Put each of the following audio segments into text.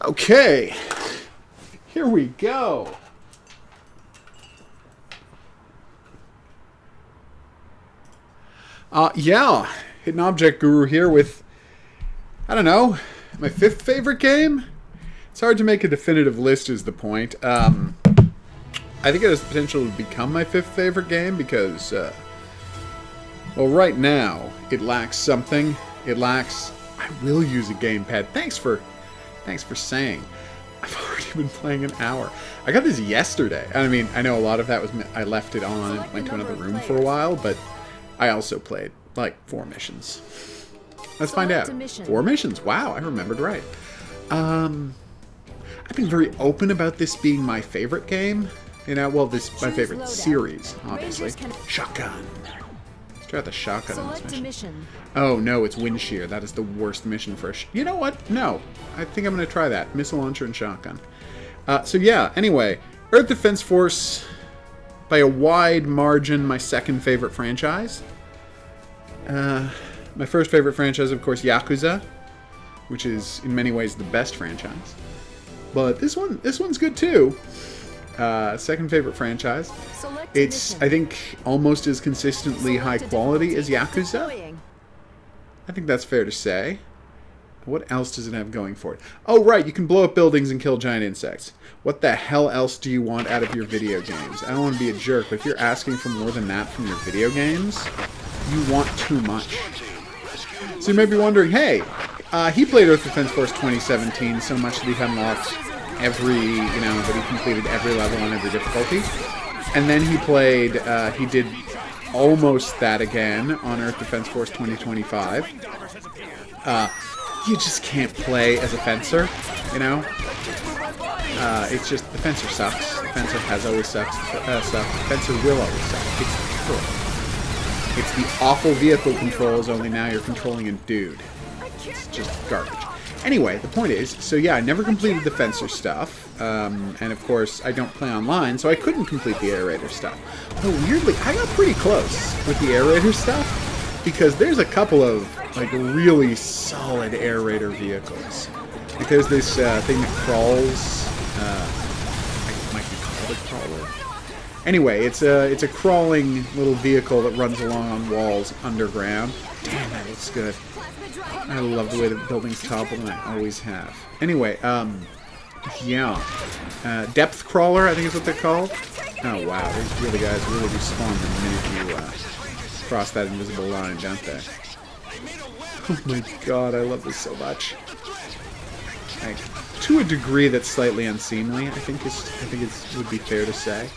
Okay, here we go. Yeah, Hidden Object Guru here with, I don't know, my 5th favorite game? It's hard to make a definitive list is the point. I think it has the potential to become my 5th favorite game because, well, right now, it lacks something. It lacks, I will use a gamepad. Thanks for saying. I've already been playing an hour. I got this yesterday. I mean, I know a lot of that was, I left it on and went to another room for a while, but I also played, like, 4 missions. Let's find out. 4 missions. Wow, I remembered right. I've been very open about this being my favorite game. You know, well, this is my favorite series, obviously. Shotgun. Let's try out the shotgun in this mission. Oh, no, it's wind shear. That is the worst mission for a You know what? No. I think I'm going to try that. Missile launcher and shotgun. So, yeah, anyway. Earth Defense Force, by a wide margin, my 2nd favorite franchise. My 1st favorite franchise, of course, Yakuza, which is, in many ways, the best franchise. But this one's good, too. 2nd favorite franchise. It's, I think, almost as consistently high quality as Yakuza. I think that's fair to say. What else does it have going for it? Oh, right, you can blow up buildings and kill giant insects. What the hell else do you want out of your video games? I don't want to be a jerk, but if you're asking for more than that from your video games, you want too much. So you may be wondering, hey, he played Earth Defense Force 2017 so much that he unlocked every, you know, that he completed every level on every difficulty. And then he played, he did almost that again on Earth Defense Force 2025. You just can't play as a fencer, you know? It's just, the fencer sucks. The fencer has always sucked. The fencer will always suck. It's terrible. It's the awful vehicle controls, only now you're controlling a dude. It's just garbage. Anyway, the point is, so yeah, I never completed the fencer stuff, and of course, I don't play online, so I couldn't complete the aerator stuff. But weirdly, I got pretty close with the aerator stuff, because there's a couple of, like, really solid aerator vehicles. Like, there's this thing that crawls, it might be called a crawler. Anyway, it's a crawling little vehicle that runs along on walls underground. Damn, that looks good. I love the way the buildings topple, and I always have. Anyway, yeah. Depth crawler, I think is what they're called. Oh, wow. These really guys really do spawn the minute you cross that invisible line, don't they? Oh my god, I love this so much. Like, to a degree that's slightly unseemly, I think it would be fair to say.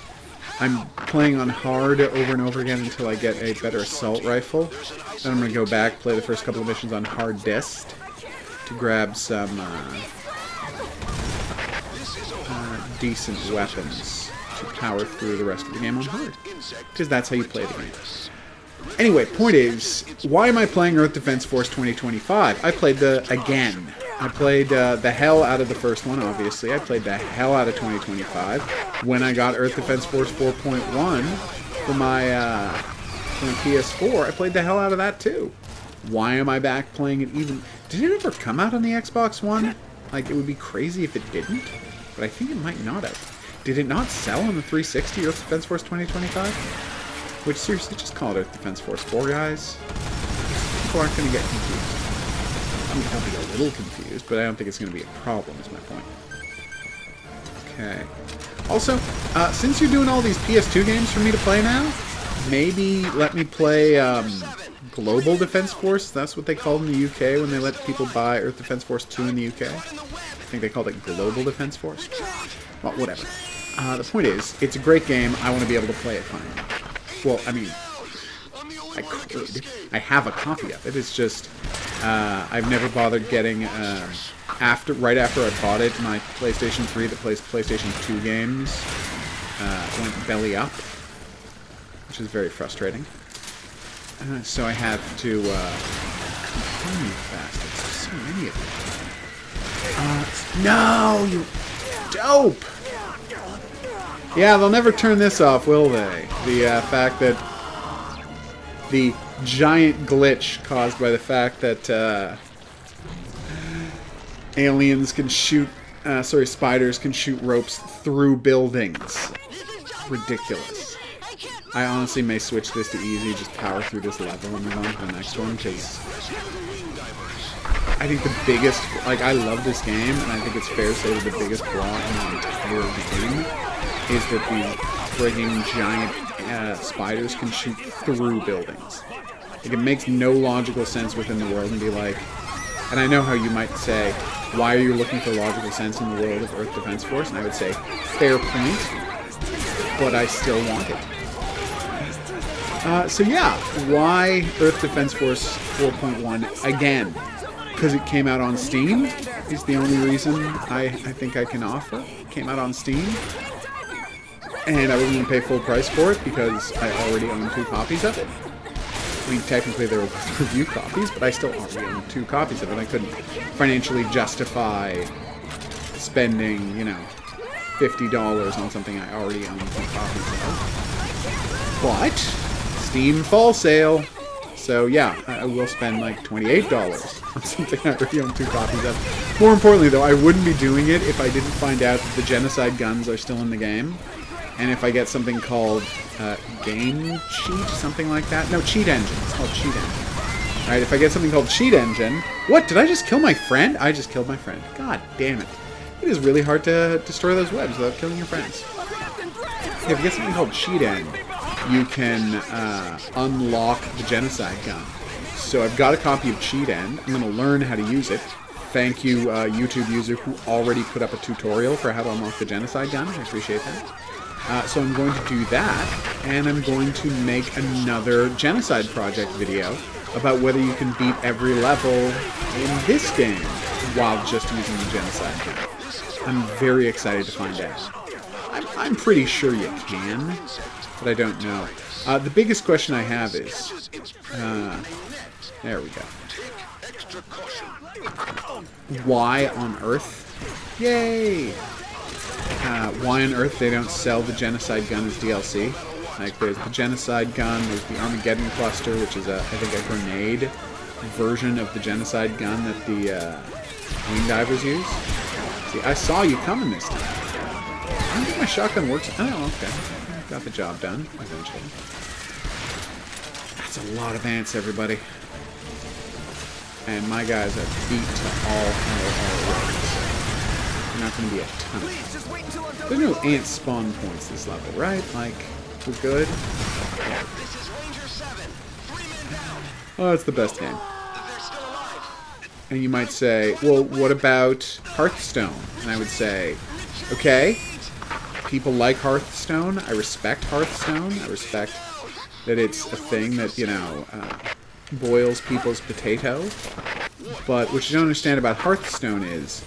I'm playing on hard over and over again until I get a better assault rifle. Then I'm going to go back, play the first couple of missions on hard dist to grab some decent weapons to power through the rest of the game on hard. Because that's how you play the game. Anyway, point is, why am I playing Earth Defense Force 2025? I played again. I played the hell out of the first one, obviously. I played the hell out of 2025. When I got Earth Defense Force 4.1 for my PS4, I played the hell out of that too. Why am I back playing it even... Did it ever come out on the Xbox One? Like, it would be crazy if it didn't, but I think it might not have. Did it not sell on the 360 Earth Defense Force 2025? Which, seriously, just call it Earth Defense Force 4, guys. People aren't going to get confused. I mean, I'll be a little confused, but I don't think it's going to be a problem, is my point. Okay. Also, since you're doing all these PS2 games for me to play now, maybe let me play Global Defense Force. That's what they call it in the UK when they let people buy Earth Defense Force 2 in the UK. I think they called it Global Defense Force. Well, whatever. The point is, it's a great game. I want to be able to play it finally. Well, I mean, I could. I have a copy of it. It's just, I've never bothered getting, right after I bought it, my PlayStation 3 that plays PlayStation 2 games went belly up, which is very frustrating. So I have to, you bastards, there's so many of them. No, you dope! Yeah, they'll never turn this off, will they? The fact that the giant glitch caused by the fact that aliens can shoot Sorry, spiders can shoot ropes through buildings. Ridiculous. I honestly may switch this to easy, just power through this level and move on to the next one, because I think the biggest, like, I love this game, and I think it's fair to say that the biggest flaw in the entire game is that the frigging giant spiders can shoot through buildings. Like, it makes no logical sense within the world, and be like, and I know how you might say, why are you looking for logical sense in the world of Earth Defense Force? And I would say, fair point, but I still want it. So yeah, why Earth Defense Force 4.1 again? Because it came out on Steam is the only reason I think I can offer. It came out on Steam, and I wasn't going to pay full price for it because I already own 2 copies of it. I mean, technically they were review copies, but I still already own 2 copies of it. I couldn't financially justify spending, you know, $50 on something I already own 2 copies of. But Steam fall sale. So yeah, I will spend like $28 on something I already own 2 copies of. More importantly though, I wouldn't be doing it if I didn't find out that the Genocide guns are still in the game. And if I get something called Game Cheat, something like that. No, Cheat Engine. It's called Cheat Engine. Alright, if I get something called Cheat Engine... What? Did I just kill my friend? I just killed my friend. God damn it. It is really hard to destroy those webs without killing your friends. Yeah, if you get something called Cheat End, you can unlock the Genocide gun. So I've got a copy of Cheat End. I'm going to learn how to use it. Thank you, YouTube user who already put up a tutorial for how to unlock the Genocide gun. I appreciate that. So I'm going to do that, and I'm going to make another Genocide Project video about whether you can beat every level in this game while just using the Genocide gun. I'm very excited to find out. I'm pretty sure you can, but I don't know. The biggest question I have is... there we go. Why on Earth? Yay! Why on Earth they don't sell the Genocide gun as DLC? Like, there's the Genocide gun, there's the Armageddon cluster, which is, I think, a grenade version of the Genocide gun that the wing divers use. See, I saw you coming this time. I don't think my shotgun works. Oh, okay. Got the job done, eventually. That's a lot of ants, everybody. And my guys are beat to all hell already. Not going to be a ton. There's no ant spawn points this level, right? Like, we're good. Oh, it's the best game. And you might say, well, what about Hearthstone? And I would say, okay, people like Hearthstone. I respect Hearthstone. I respect that it's a thing that, you know, boils people's potato. But what you don't understand about Hearthstone is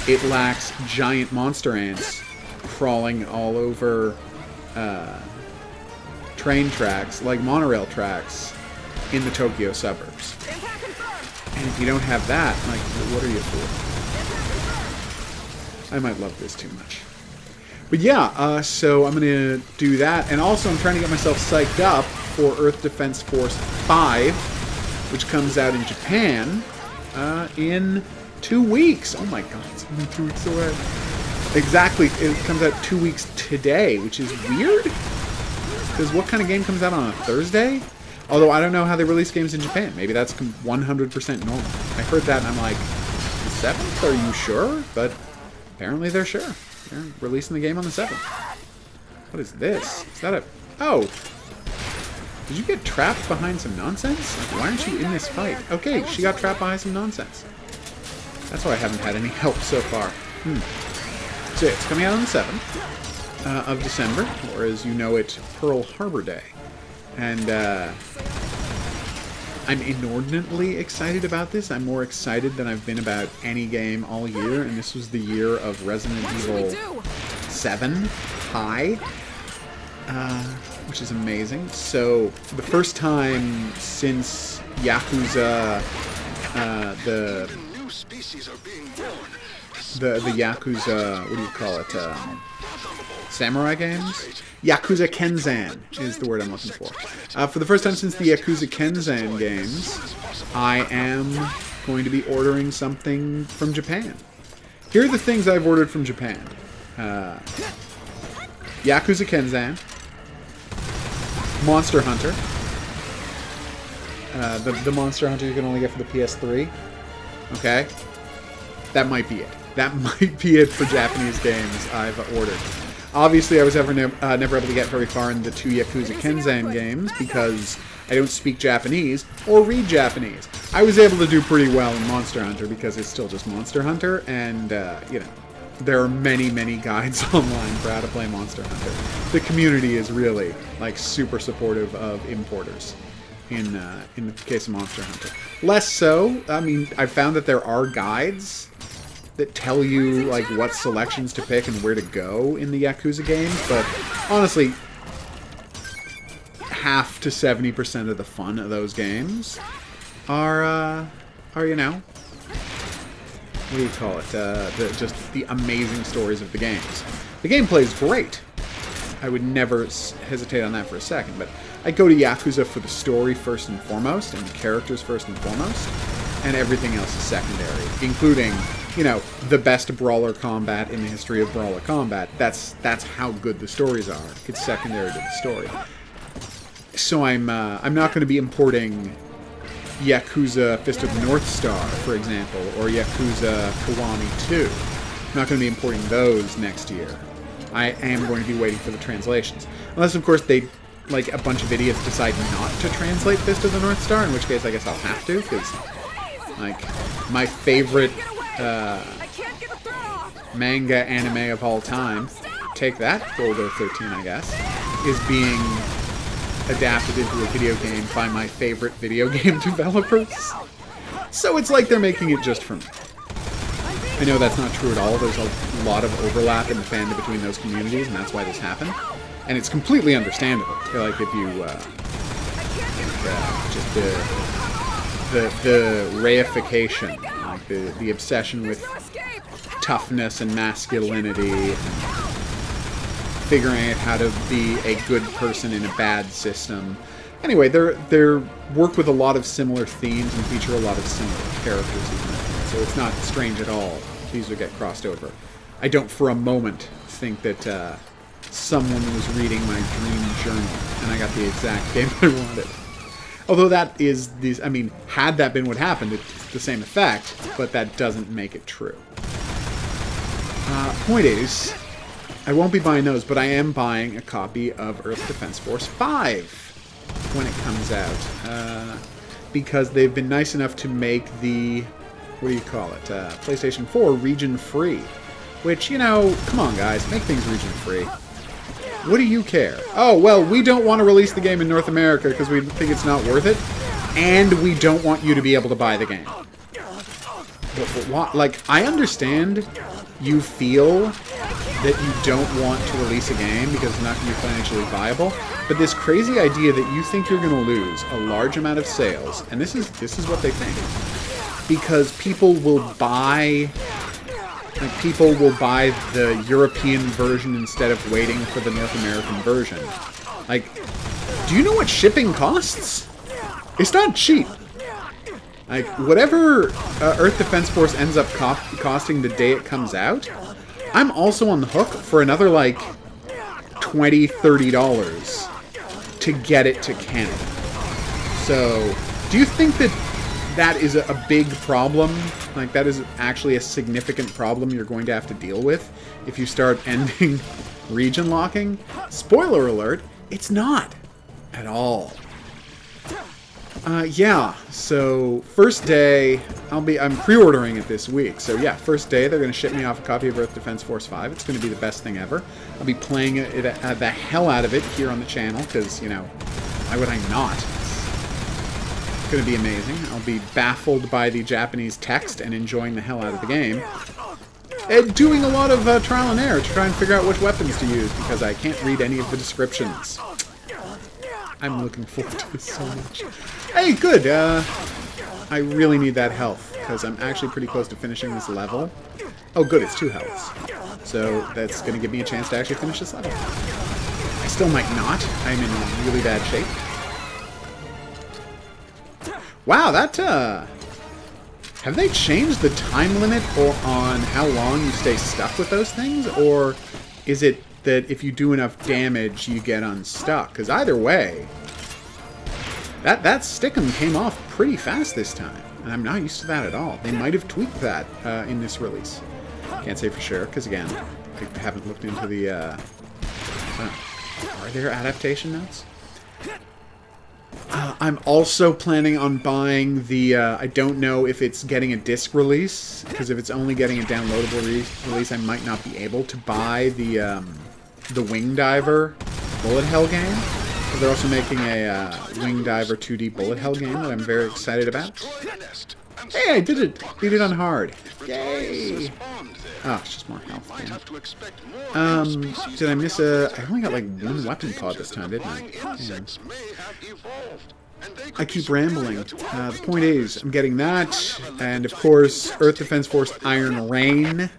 it lacks giant monster ants crawling all over train tracks, like monorail tracks, in the Tokyo suburbs. And if you don't have that, like, what are you for? I might love this too much. But yeah, so I'm going to do that. And also I'm trying to get myself psyched up for Earth Defense Force 5, which comes out in Japan in 2 weeks. Oh my god, it's only 2 weeks away. Exactly, it comes out 2 weeks today, which is weird. Because what kind of game comes out on a Thursday? Although I don't know how they release games in Japan. Maybe that's 100% normal. I heard that and I'm like, the 7th? Are you sure? But apparently they're sure. They're releasing the game on the 7th. What is this? Is that a... Oh! Did you get trapped behind some nonsense? Like, why aren't you in this fight? Okay, she got trapped behind some nonsense. That's why I haven't had any help so far. So it's coming out on the 7th of December, or as you know it, Pearl Harbor Day. And I'm inordinately excited about this. I'm more excited than I've been about any game all year, and this was the year of Resident Evil 7 High, which is amazing. So, for the first time since Yakuza, the Yakuza, what do you call it, samurai games? Yakuza Kenzan is the word I'm looking for. For the first time since the Yakuza Kenzan games, I am going to be ordering something from Japan. Here are the things I've ordered from Japan. Yakuza Kenzan. Monster Hunter. The Monster Hunter you can only get for the PS3. Okay? That might be it. That might be it for Japanese games I've ordered. Obviously, I was never able to get very far in the 2 Yakuza Kenzan games because I don't speak Japanese or read Japanese. I was able to do pretty well in Monster Hunter because it's still just Monster Hunter, and, you know, there are many, many guides online for how to play Monster Hunter. The community is really, like, super supportive of importers in the case of Monster Hunter. Less so, I mean, I found that there are guides that tell you, like, what selections to pick and where to go in the Yakuza games, but honestly, half to 70% of the fun of those games are, you know, what do you call it? Just the amazing stories of the games. The gameplay is great. I would never hesitate on that for a second, but I go to Yakuza for the story first and foremost, and the characters first and foremost, and everything else is secondary, including, you know, the best brawler combat in the history of brawler combat. That's how good the stories are. It's secondary to the story. So I'm not going to be importing Yakuza Fist of the North Star, for example, or Yakuza Kiwami 2. I'm not going to be importing those next year. I am going to be waiting for the translations. Unless, of course, they, like, a bunch of idiots decide not to translate Fist of the North Star, in which case I guess I'll have to, because, like, my favorite manga anime of all time, take that, Golgo 13, I guess, is being adapted into a video game by my favorite video game developers. So it's like they're making it just for me. I know that's not true at all. There's a lot of overlap in the fandom between those communities, and that's why this happened. And it's completely understandable. Like, if you, just the reification, like the obsession with toughness and masculinity, and figuring out how to be a good person in a bad system. Anyway, they're work with a lot of similar themes and feature a lot of similar characters even. So it's not strange at all these would get crossed over. I don't for a moment think that someone was reading my dream journal and I got the exact game I wanted. Although that is these, I mean, had that been what happened, it's the same effect, but that doesn't make it true. Point is, I won't be buying those, but I am buying a copy of Earth Defense Force 5 when it comes out. Because they've been nice enough to make the, what do you call it, PlayStation 4 region-free. Which, you know, come on guys, make things region-free. What do you care? Oh, well, we don't want to release the game in North America because we think it's not worth it, and we don't want you to be able to buy the game. But, like, I understand you feel that you don't want to release a game because it's not going to be financially viable, but this crazy idea that you think you're going to lose a large amount of sales, and this is what they think, because people will buy the European version instead of waiting for the North American version. Like, do you know what shipping costs? It's not cheap. Like, whatever Earth Defense Force ends up costing the day it comes out, I'm also on the hook for another, like, $20, $30 to get it to Canada. So, do you think that that is a big problem? Like, that is actually a significant problem you're going to have to deal with if you start ending region locking? Spoiler alert, it's not at all. Yeah, so first day, I'm pre-ordering it this week. So yeah, first day they're going to ship me off a copy of Earth Defense Force 5. It's going to be the best thing ever. I'll be playing the hell out of it here on the channel because, you know, why would I not? It's going to be amazing. I'll be baffled by the Japanese text and enjoying the hell out of the game. And doing a lot of trial and error to try and figure out which weapons to use because I can't read any of the descriptions. I'm looking forward to this so much. Hey, good! I really need that health, because I'm actually pretty close to finishing this level. Oh, good, it's 2 healths. So that's going to give me a chance to actually finish this level. I still might not. I'm in really bad shape. Wow, that Have they changed the time limit on how long you stay stuck with those things? Or is it that if you do enough damage, you get unstuck? Because either way, that stickum came off pretty fast this time. And I'm not used to that at all. They might have tweaked that in this release. Can't say for sure, because again, I haven't looked into the... are there adaptation notes? I'm also planning on buying the... I don't know if it's getting a disc release, because if it's only getting a downloadable release, I might not be able to buy the Wing Diver Bullet Hell game. But they're also making a Wing Diver 2D Bullet Hell game that I'm very excited about. Hey, I did it! Beat it on hard. Yay! Oh, it's just more health. Did I miss a... I only got like one weapon pod this time, didn't I? Yeah. I keep rambling. The point is, I'm getting that, and of course, Earth Defense Force Iron Rain,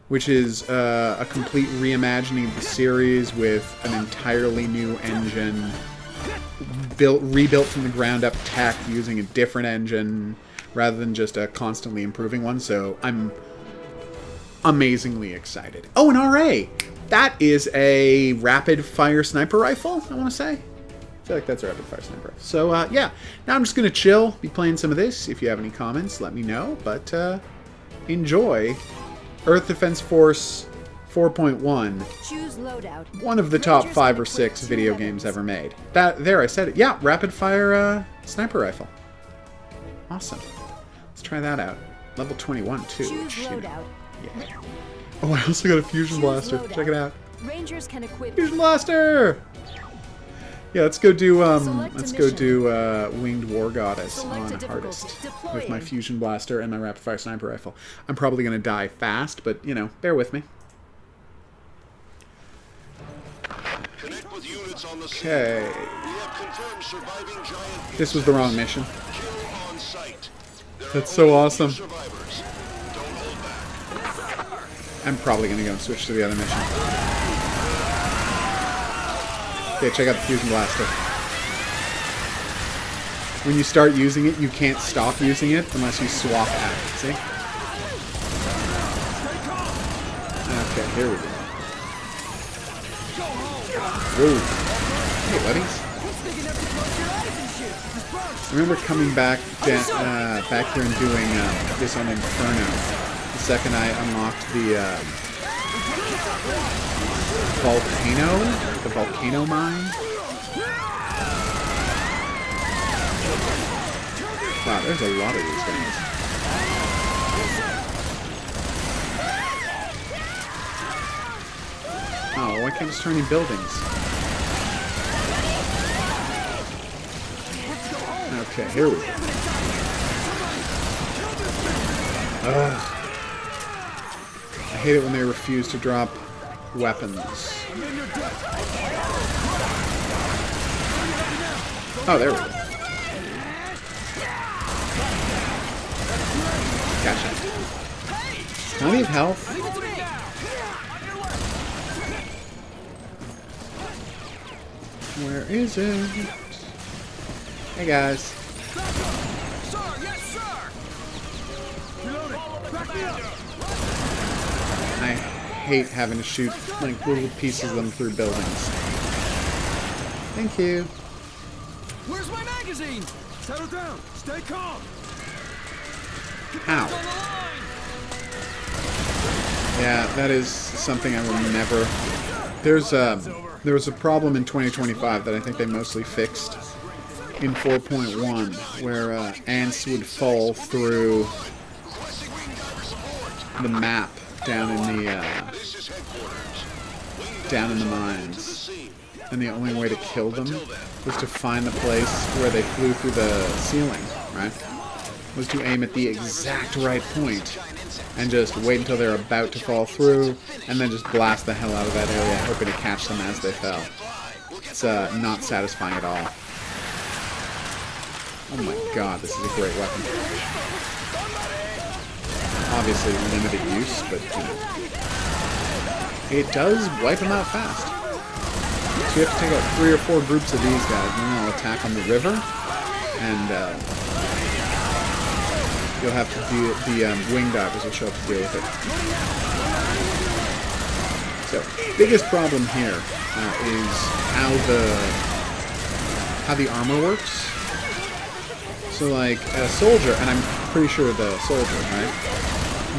which is a complete reimagining of the series with an entirely new engine, rebuilt from the ground up tech using a different engine, rather than just a constantly improving one, so I'm amazingly excited. Oh, an RA! That is a rapid-fire sniper rifle, I want to say. I feel like that's a rapid-fire sniper rifle. So, yeah. Now I'm just going to chill, be playing some of this. If you have any comments, let me know. But, enjoy Earth Defense Force 4.1. Choose loadout. One of the top 5 or 6 video games ever made. There, I said it. Yeah, rapid-fire sniper rifle. Awesome. Let's try that out. Level 21, too. Which, you know, yeah. Oh, I also got a fusion blaster. Check it out. Rangers can equip fusion blaster. Yeah, let's go do Winged War Goddess on hardest with my fusion blaster and my rapid fire sniper rifle. I'm probably gonna die fast, but you know, bear with me. Okay. This was the wrong mission. That's so awesome. I'm probably going to go and switch to the other mission. Okay, check out the fusion blaster. When you start using it, you can't stop using it unless you swap at it. See? Okay, here we go. Whoa. Hey, buddies. I remember coming back here and doing this on Inferno. The second I unlocked the volcano mine. Wow, there's a lot of these things. Oh, why can't I just turn any buildings? Okay, here we go. Ugh. I hate it when they refuse to drop weapons. Oh, there we go. Gotcha. Plenty of health. Where is it? Hey guys. I hate having to shoot like little pieces of them through buildings. Thank you. Where's my magazine? Settle down. Stay calm. Ow. Yeah, that is something I will never... There was a problem in 2025 that I think they mostly fixed in 4.1, where ants would fall through the map down in the mines, and the only way to kill them was to find the place where they flew through the ceiling, right? Was to aim at the exact right point and just wait until they're about to fall through, and then just blast the hell out of that area, hoping to catch them as they fell. It's not satisfying at all. Oh my god, this is a great weapon. Obviously limited use, but you know, it does wipe them out fast. So you have to take out 3 or 4 groups of these guys, and then they'll attack on the river, and you'll have to do the wing divers will show up to deal with it. So, biggest problem here is how the armor works. So, like a soldier, and I'm pretty sure the soldier, right?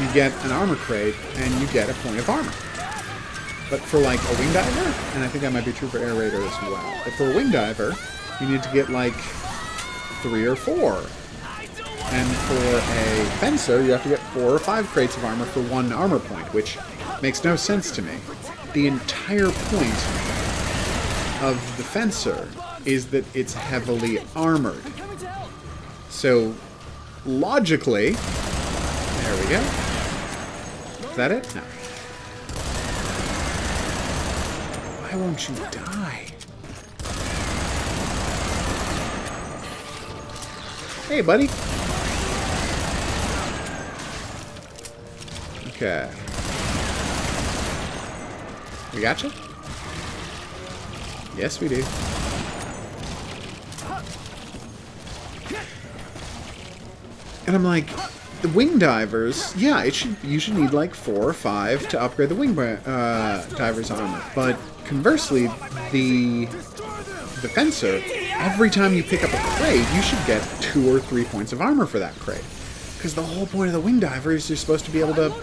You get an armor crate and you get a point of armor. But for like a wing diver, and I think that might be true for air raider as well. But for a wing diver, you need to get like 3 or 4. And for a fencer, you have to get 4 or 5 crates of armor for 1 armor point, which makes no sense to me. The entire point of the fencer is that it's heavily armored. So, logically, there we go. Is that it? No. Why won't you die? Hey, buddy. Okay. We got you? Yes, we do. And I'm like, the wing divers, yeah, you should need like 4 or 5 to upgrade the wing diver's armor. But conversely, the fencer, every time you pick up a crate, you should get 2 or 3 points of armor for that crate. Because the whole point of the wing diver is you're supposed to be able to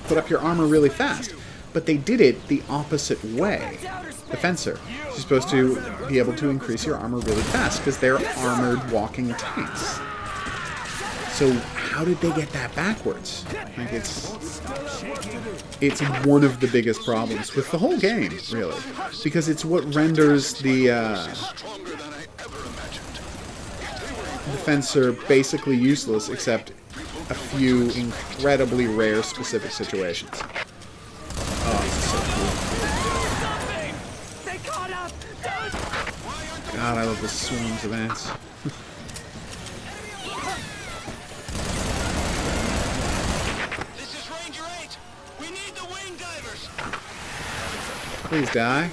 put up your armor really fast. But they did it the opposite way. The fencer. You're supposed to be able to increase your armor really fast because they're armored walking tanks. So how did they get that backwards? Like it's one of the biggest problems with the whole game, really, because it's what renders the fencer basically useless, except a few incredibly rare specific situations. Oh, this is so cool. God, I love the swarms of ants. Please die.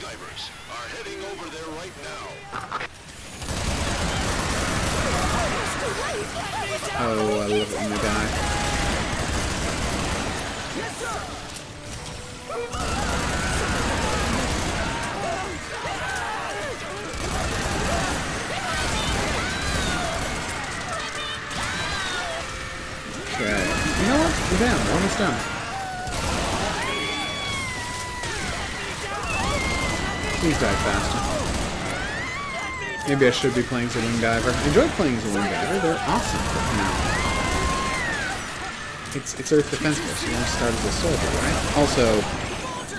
Oh, I love it when they die. Okay. You know what? We're down. We're almost done. Please die faster. Maybe I should be playing as a wing diver. I enjoy playing as a wing diver. They're awesome, but no. It's Earth Defense Force. You want to start as a soldier, right? Also,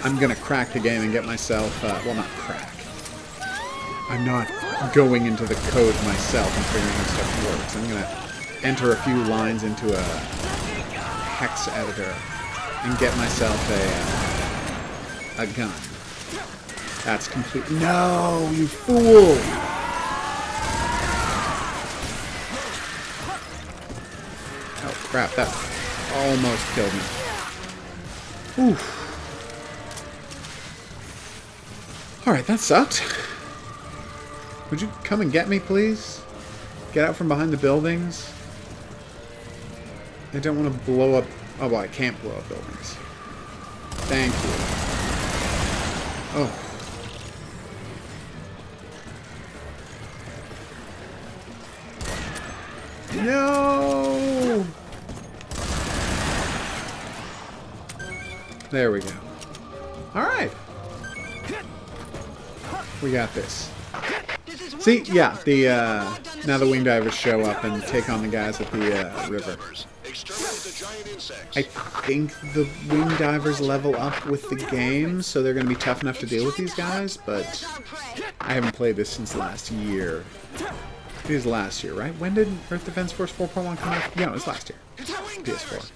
I'm going to crack the game and get myself... well, not crack. I'm not going into the code myself and figuring how stuff works. I'm going to enter a few lines into a hex editor and get myself a gun. That's complete. No, you fool! Oh crap! That almost killed me. Oof. All right, that sucked. Would you come and get me, please? Get out from behind the buildings. I don't want to blow up. Oh, well, I can't blow up buildings. Thank you. Oh. No! There we go. Alright. We got this. See, yeah, now the wing divers show up and take on the guys at the river. I think the wing divers level up with the game, so they're going to be tough enough to deal with these guys, but I haven't played this since last year. It was last year, right? When did Earth Defense Force 4.1 come out? Yeah, it was last year. PS4.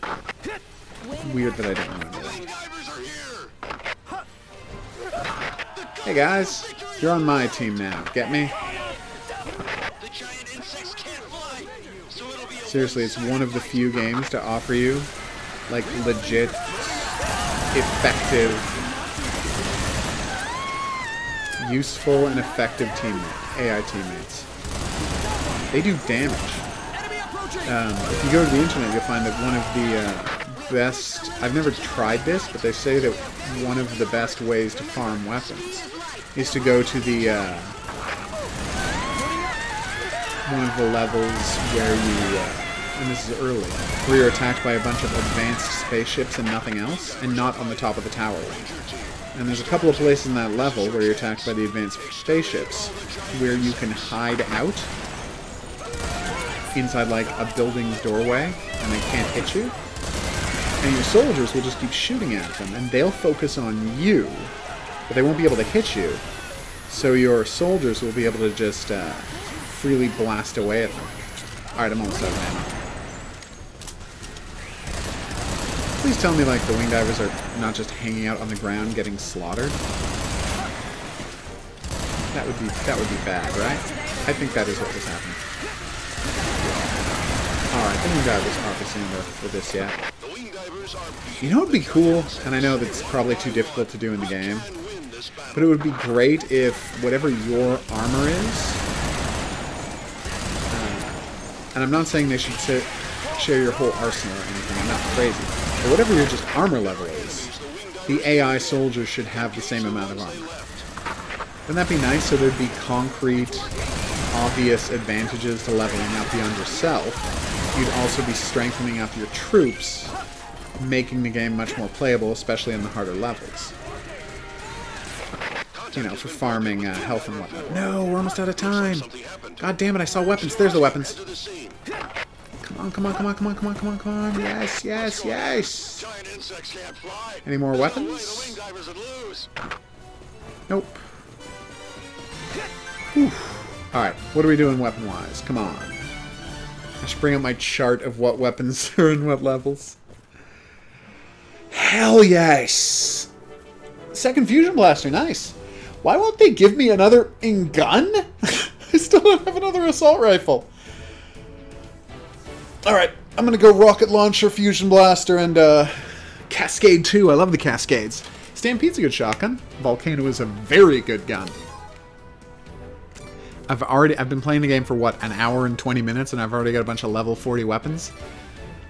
Weird that I don't remember that. Hey guys, you're on my team now. Get me? Seriously, it's one of the few games to offer you, like, legit, effective, useful and effective AI teammates. They do damage. if you go to the internet, you'll find that one of the best... I've never tried this, but they say that one of the best ways to farm weapons is to go to the... one of the levels where you... and this is early, where you're attacked by a bunch of advanced spaceships and nothing else, and not on the top of the tower. And there's a couple of places in that level where you're attacked by the advanced spaceships, where you can hide out inside, like, a building's doorway, and they can't hit you. And your soldiers will just keep shooting at them, and they'll focus on you, but they won't be able to hit you. So your soldiers will be able to just freely blast away at them. Alright, I'm almost out of ammo. Please tell me, like, the wing divers are not just hanging out on the ground getting slaughtered. That would be bad, right? I think that is what was happening. Alright, the wing divers aren't the same for this yet. You know what would be cool? And I know that's probably too difficult to do in the game, but it would be great if whatever your armor is, and I'm not saying they should share your whole arsenal or anything, I'm not crazy, but whatever your just armor level is, the AI soldiers should have the same amount of armor. Wouldn't that be nice? So there'd be concrete, obvious advantages to leveling up beyond yourself. You'd also be strengthening up your troops, making the game much more playable, especially in the harder levels. You know, for farming health and whatnot. No, we're almost out of time. God damn it, I saw weapons. There's the weapons. Come on, come on, come on, come on, come on, come on, come on. Yes, yes, yes. Any more weapons? Nope. Alright, what are we doing weapon-wise? Come on. I should bring up my chart of what weapons are in what levels. Hell yes! Second fusion blaster, nice. Why won't they give me another gun? I still don't have another assault rifle. Alright, I'm gonna go rocket launcher, fusion blaster, and Cascade 2. I love the Cascades. Stampede's a good shotgun. Volcano is a very good gun. I've been playing the game for what, an hour and 20 minutes, and I've already got a bunch of level 40 weapons.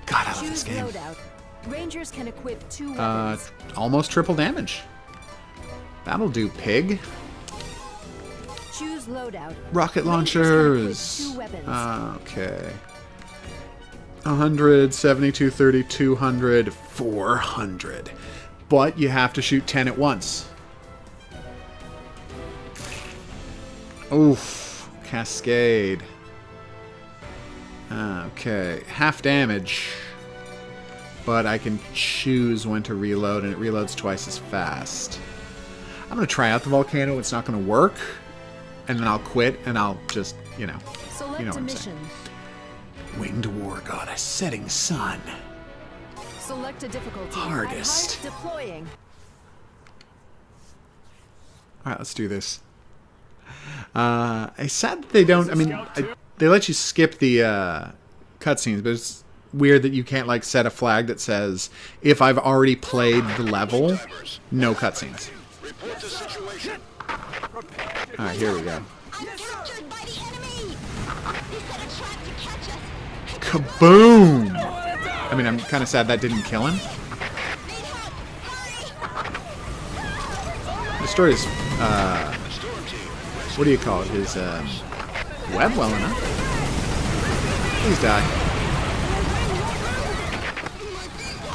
God, I love this game. Rangers can equip 2 weapons. Almost triple damage. That'll do, pig. Choose loadout. Rocket launchers. Okay. 100, 72, 30, 200, 400. But you have to shoot 10 at once. Oof. Cascade. Okay. Half damage. But I can choose when to reload, and it reloads twice as fast. I'm going to try out the volcano. It's not going to work. And then I'll quit, and I'll just, you know what I'm saying. Winged War God, a setting sun. Select a difficulty. Hardest. Deploying. Alright, let's do this. It's sad that they don't, I mean, they let you skip the cutscenes, but it's weird that you can't, like, set a flag that says, if I've already played the level, no cutscenes. Alright, here we go. Kaboom! I mean, I'm kind of sad that didn't kill him. Destroyed his, what do you call it? His, web well enough. Please die.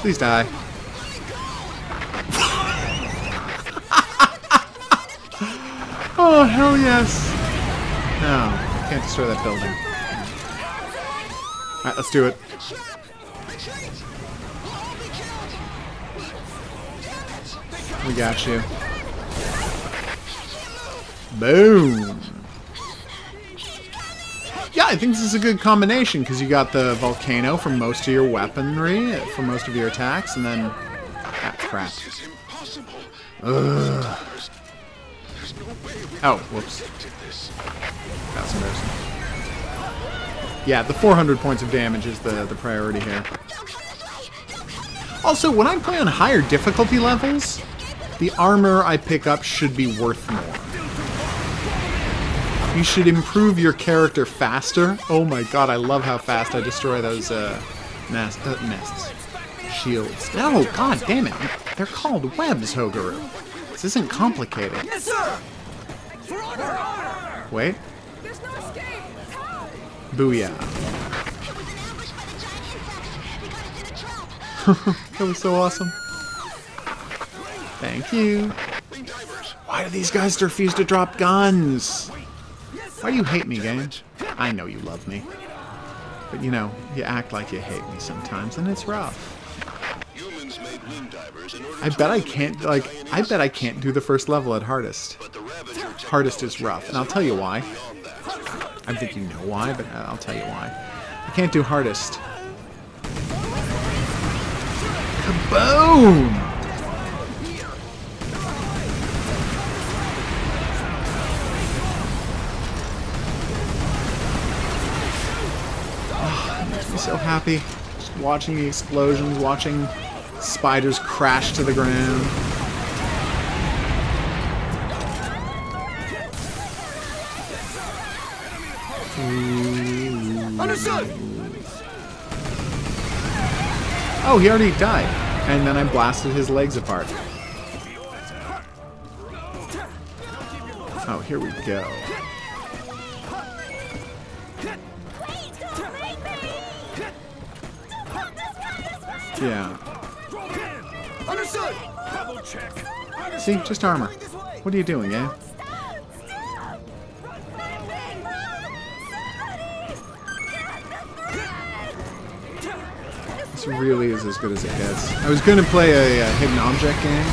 Please die. Oh, hell yes! No, can't destroy that building. Alright, let's do it. We got you. Boom! Yeah, I think this is a good combination, because you got the volcano for most of your weaponry, for most of your attacks, and then... Ah, crap. Ugh. Oh, whoops. That's embarrassing. Yeah, the 400 points of damage is the priority here. Also, when I play on higher difficulty levels, the armor I pick up should be worth more. You should improve your character faster. Oh my god, I love how fast I destroy those nests. Shields. No, god damn it. They're called webs, HOGuru. This isn't complicated. Yes, sir! Wait. There's no escape. Help! Booyah. That was so awesome. Thank you. Why do these guys refuse to drop guns? Why do you hate me, game? I know you love me. But you know, you act like you hate me sometimes, and it's rough. I bet I can't do the first level at hardest. Hardest is rough, and I'll tell you why. I think you know why, but I'll tell you why. I can't do hardest. Kaboom! Oh, it makes me so happy. Just watching the explosions, watching spiders crash to the ground. Understood! Oh, he already died. And then I blasted his legs apart. Oh, here we go. Yeah. Understood! See, just armor. What are you doing, eh? This really is as good as it gets. I was going to play a hidden object game.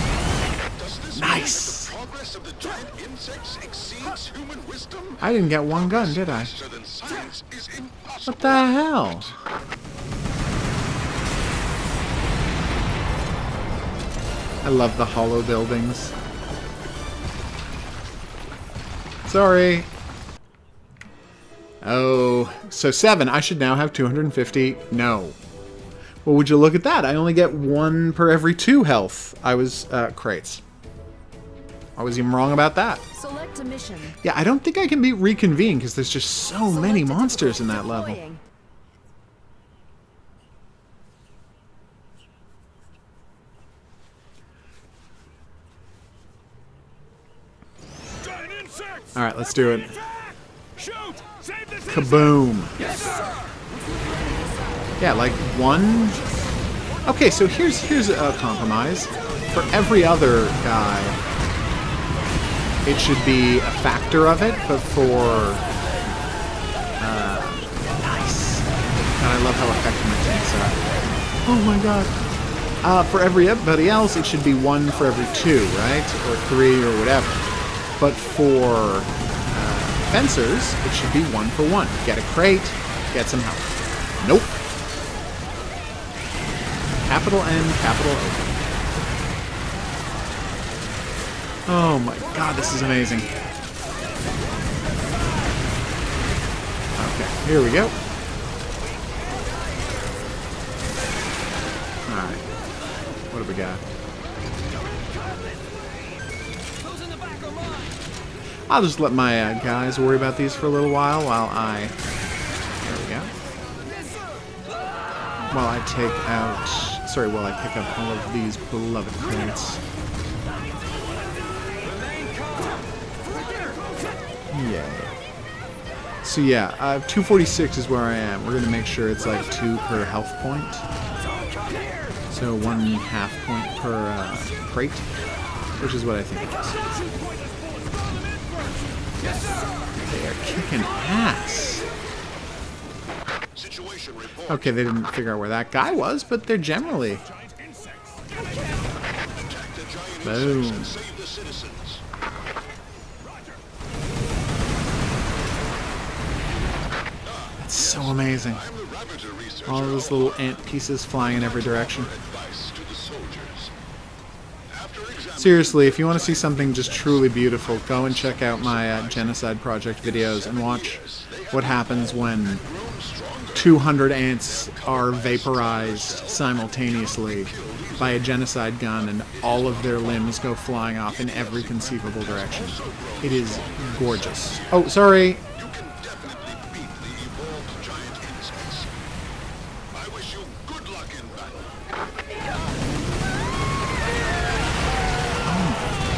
Nice! I didn't get one gun, did I? What the hell? I love the hollow buildings. Sorry. Oh, so 7. I should now have 250. No. Well, would you look at that? I only get 1 per every 2 health. I was, crates. I was even wrong about that. Select a mission. Yeah, I don't think I can be reconvened because there's just so many monsters in that level. Alright, let's do it. Kaboom. Yeah, like 1... Okay, so here's a compromise. For every other guy, it should be a factor of it, but for... nice. God, I love how effective my tanks are. Oh my god. For everybody else, it should be 1 for every 2, right? Or 3, or whatever. But for fencers, it should be 1 for 1. Get a crate, get some health. Nope. Capital N, capital O. Oh my god, this is amazing. Okay, here we go. Alright. What have we got? I'll just let my guys worry about these for a little while I... There we go. While I take out... Sorry, while I pick up all of these beloved crates. Yay. So yeah, 246 is where I am. We're going to make sure it's like 2 per health point. So 1/2 point per crate. Which is what I think it is. They are kicking ass. Okay, they didn't figure out where that guy was, but they're generally... Boom. That's so amazing. All those little ant pieces flying in every direction. Seriously, if you want to see something just truly beautiful, go and check out my Genocide Project videos and watch what happens when 200 ants are vaporized simultaneously by a genocide gun and all of their limbs go flying off in every conceivable direction. It is gorgeous. Oh, sorry.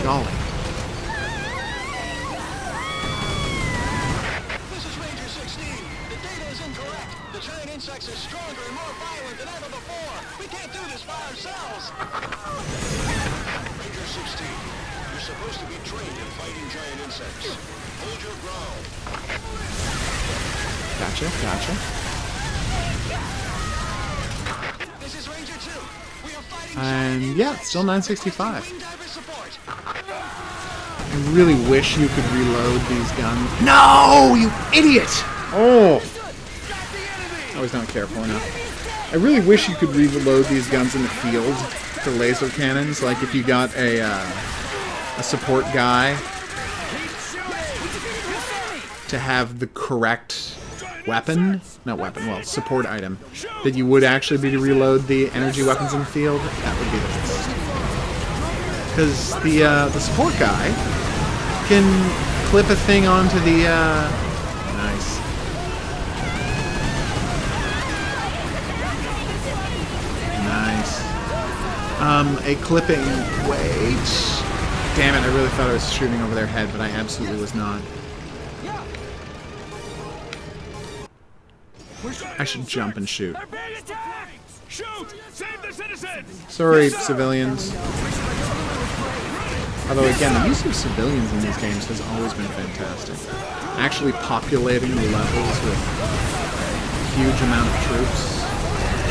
Golly. This is Ranger 16. The data is incorrect. The giant insects are stronger and more violent than ever before. We can't do this by ourselves. Ranger 16, you're supposed to be trained in fighting giant insects. Hold your ground. Gotcha, gotcha. This is Ranger 2. We are fighting And yeah, still 965. I really wish you could reload these guns. No, you idiot! Oh, I was not careful enough. I really wish you could reload these guns in the field to laser cannons. Like if you got a support guy to have the correct weapon, not weapon, well, support item, that you would actually be to reload the energy weapons in the field. That would be the best. Because the support guy can clip a thing onto the, nice. Nice. A clipping, wait. Damn it, I really thought I was shooting over their head, but I absolutely was not. I should jump and shoot. Shoot! Save the citizens! Sorry, civilians. Although, again, the use of civilians in these games has always been fantastic. Actually populating the levels with a huge amount of troops.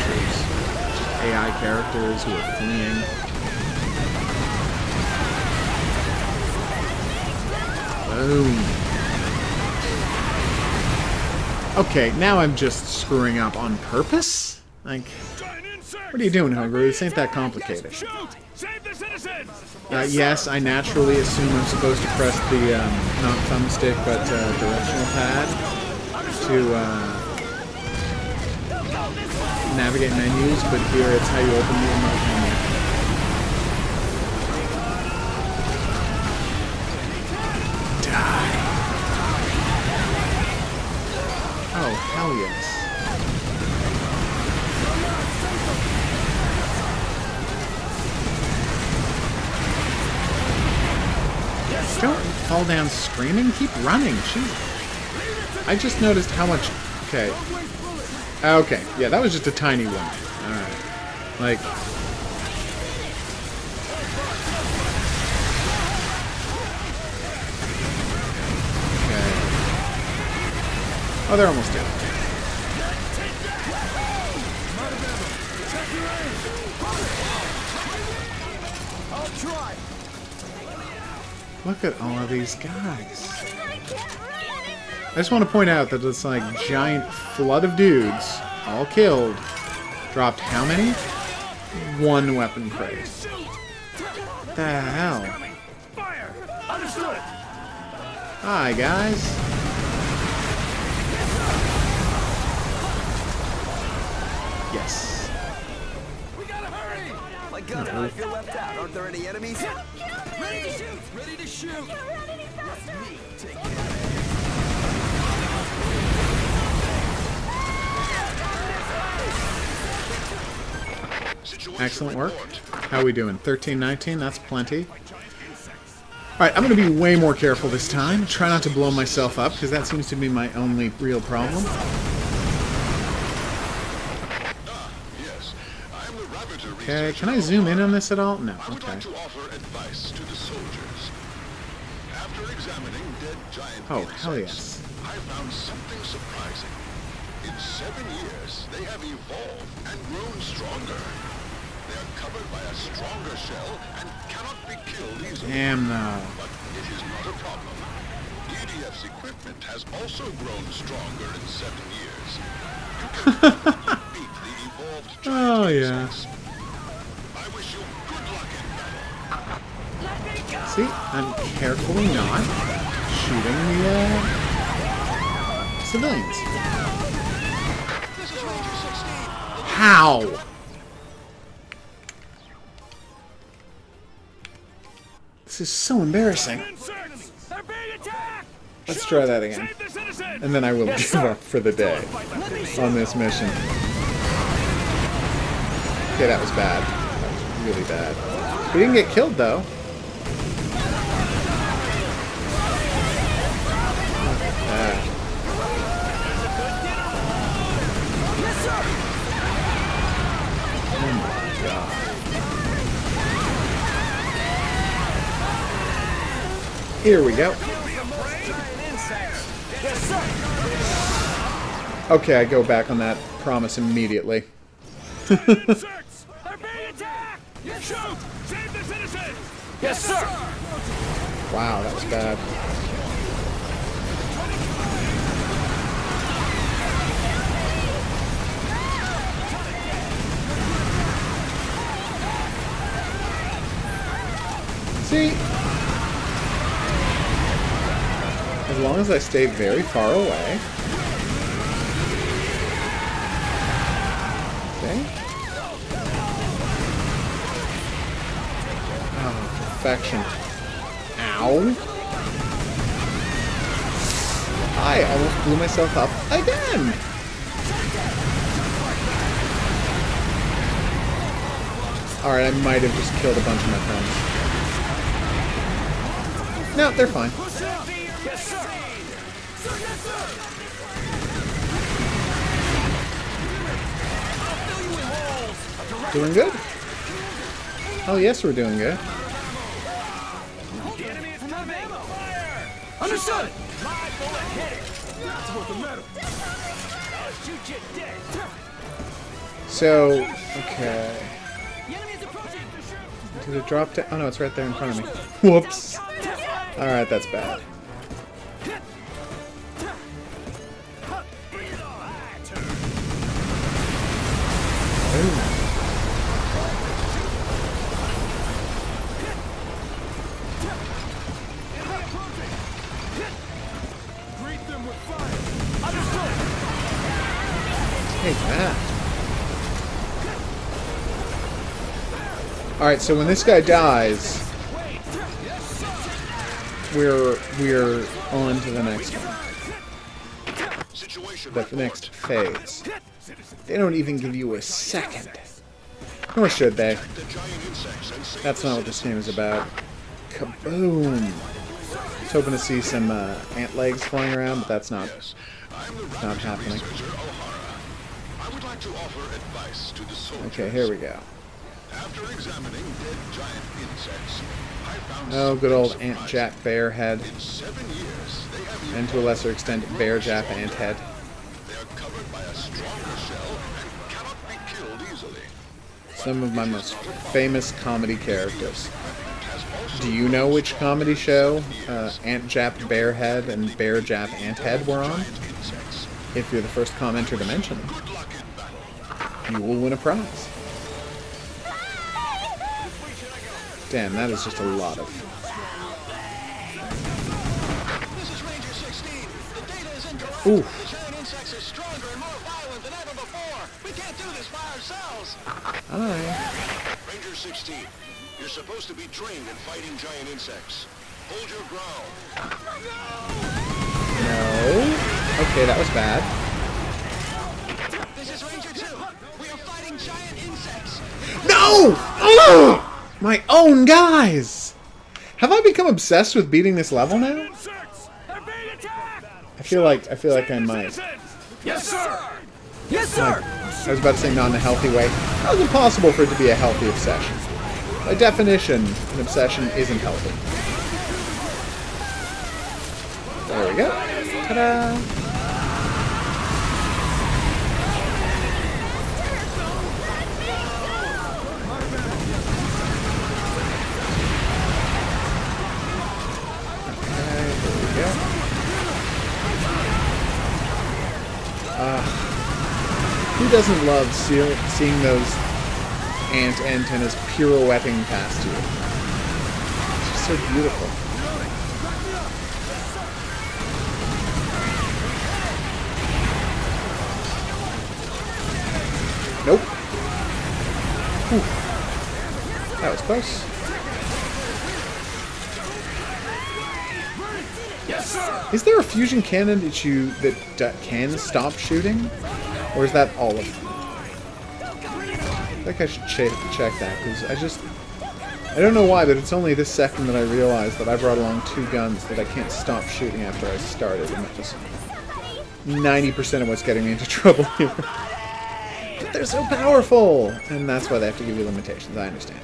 Just AI characters who are fleeing. Boom. Okay, now I'm just screwing up on purpose? Like, what are you doing, HOGuru? This ain't that complicated. Yes, I naturally assume I'm supposed to press the, not thumbstick, but directional pad to navigate menus, but here it's how you open the remote menu. Die. Oh, hell yes. Don't fall down screaming. Keep running. Jeez. I just noticed how much... Okay. Okay. Yeah, that was just a tiny one. Alright. Like... Okay. Oh, they're almost dead. I'll try. Look at all of these guys. I just want to point out that it's like giant flood of dudes, all killed, dropped how many? One weapon crate. What the hell? Fire! Understood! Hi, guys. Yes. We gotta hurry! My God, I feel left out. Aren't there any enemies? Ready to shoot! Ready to shoot! Can't run any faster! Let me take care of it. Excellent work. How are we doing? 13-19? That's plenty. Alright, I'm going to be way more careful this time. Try not to blow myself up, because that seems to be my only real problem. Okay, can I zoom in on this at all? No, I would okay. like to offer advice to the soldiers. After examining dead giant Oh, insects, hell yes. I found something surprising. In 7 years, they have evolved and grown stronger. They are covered by a stronger shell and cannot be killed easily. Damn, though. But it is not a problem. EDF's equipment has also grown stronger in 7 years. You can beat the evolved giant Oh, yeah. insects. I wish you good luck in battle. See, I'm carefully not shooting the civilians. This is Ranger 16. How? This is so embarrassing. They're being attacked! Let's try that again. Save the citizens! And then I will give up for the day on this mission. Okay, that was bad. That was really bad. We didn't get killed, though. Bad. Yes, sir! Oh my god. Here we go. Yes, sir! Okay, I go back on that promise immediately. Insects! They're being attacked! Shoot! Save the citizens! Yes, sir! Wow, that was bad. See? As long as I stay very far away. Okay. Oh, perfection. Ow. I almost blew myself up again. Alright, I might have just killed a bunch of my friends. No, they're fine. Yes, sir! Yes, sir! Doing good? Oh yes, we're doing good. The enemy is coming! Fire! Understood! My bullet hit it! That's worth the medal! I'll shoot you dead! So, okay. The enemy is approaching! Did it drop down? Oh no, it's right there in front of me. Whoops. Alright, that's bad. Ooh. Greet them with fire! Understood! Take that. Alright, so when this guy dies, we're on to the next one. The next phase. They don't even give you a second. Nor should they. That's not what this game is about. Kaboom! I was hoping to see some ant legs flying around, but that's not happening. Okay, here we go. After examining dead giant insects, I found Oh, good old Ant Jack Bear Head. in 7 years they have And to a lesser extent, Bear Jap Ant Head. They are covered by a stronger shell and cannot be killed easily. Some of my most famous comedy characters. Do you know which comedy show Ant Jap Bear Head and Bear Jap Ant Head were on? Insects. If you're the first commenter to mention them, Good luck in battle. you will win a prize. Damn, that is just a lot of... This is Ranger 16. The data is incorrect. Oof. The giant insects are stronger and more violent than ever before. We can't do this by ourselves. Alright. Ranger 16, you're supposed to be trained in fighting giant insects. Hold your ground. No. Okay, that was bad. This is Ranger 2. We are fighting giant insects. No! Ugh! My own guys! Have I become obsessed with beating this level now? Insects! They're being attacked! I feel like I might. Yes, sir! Yes, sir! I was about to say not in a healthy way. How is it possible for it to be a healthy obsession? By definition, an obsession isn't healthy. There we go. Ta-da! Who doesn't love seeing those ant antennas pirouetting past you? It's just so beautiful. Nope. Whew. That was close. Yes, sir. Is there a fusion cannon that can stop shooting? Or is that all of them? I think I should check that, because I don't know why, but it's only this second that I realized that I brought along 2 guns that I can't stop shooting after I started, and that was 90% of what's getting me into trouble here. But they're so powerful! And that's why they have to give you limitations, I understand.